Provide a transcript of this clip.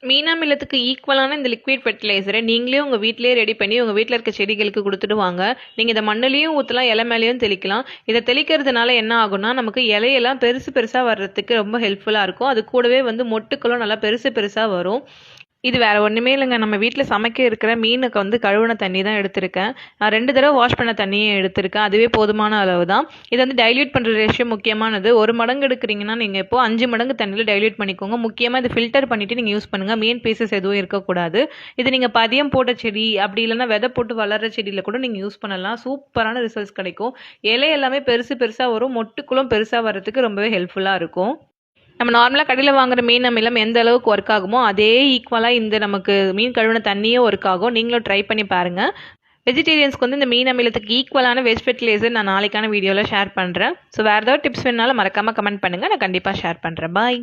மீன் அமிலத்துக்கு ஈக்குவலான இந்த லிக்விட் ஃபெர்டிலைசரை நீங்களே உங்கள் வீட்டிலேயே ரெடி பண்ணி உங்கள் வீட்டில் இருக்க செடிகளுக்கு கொடுத்துட்டு வாங்க. நீங்கள் இதை மண்ணுலேயும் ஊற்றலாம், இலை மேலேயும் தெளிக்கலாம். இதை தெளிக்கிறதுனால என்ன ஆகும்னா நமக்கு இலையெல்லாம் பெருசு பெருசாக வர்றதுக்கு ரொம்ப ஹெல்ப்ஃபுல்லாக இருக்கும். அது கூடவே வந்து மொட்டுக்களும் நல்லா பெருசு பெருசாக வரும். இது வேறு ஒன்றுமே இல்லைங்க. நம்ம வீட்டில் சமைக்க இருக்கிற மீனுக்கு வந்து கழுவின தண்ணி தான் எடுத்திருக்கேன். நான் 2 தடவை வாஷ் பண்ண தண்ணியை எடுத்திருக்கேன். அதுவே போதுமான அளவு தான். இதை வந்து டைல்யூட் பண்ணுற ரேஷியோ முக்கியமானது. 1 மடங்கு எடுக்கிறீங்கன்னா நீங்கள் இப்போ 5 மடங்கு தண்ணியில் டைல்யூட் பண்ணிக்கோங்க. முக்கியமாக இதை ஃபில்டர் பண்ணிவிட்டு நீங்கள் யூஸ் பண்ணுங்கள். மீன் பீசஸ் எதுவும் இருக்கக்கூடாது. இது நீங்கள் பதியம் போட்ட செடி அப்படி இல்லைன்னா விதை போட்டு வளர்கிற செடியில் கூட நீங்கள் யூஸ் பண்ணலாம். சூப்பரான ரிசல்ட்ஸ் கிடைக்கும். இலை எல்லாமே பெருசு பெருசாக வரும். மொட்டுக்குளும் பெருசாக வர்றதுக்கு ரொம்பவே ஹெல்ப்ஃபுல்லாக இருக்கும். நம்ம நார்மலாக கடையில் வாங்குற மீன் அமிலம் எந்த அளவுக்கு ஒர்க் ஆகுமோ அதே ஈக்குவலாக இந்த நமக்கு மீன் கழுவின தண்ணியும் ஒர்க் ஆகும். நீங்களும் ட்ரை பண்ணி பாருங்கள். வெஜிடேரியன்ஸ்க்கு வந்து இந்த மீன் அமிலத்துக்கு ஈக்குவலான வெஜ் ஃபெர்டிலைசர் நான் நாளைக்கான வீடியோவில் ஷேர் பண்ணுறேன். ஸோ வேறு ஏதாவது டிப்ஸ் வேணாலும் மறக்காமல் கமெண்ட் பண்ணுங்கள். நான் கண்டிப்பாக ஷேர் பண்ணுறேன். பாய்.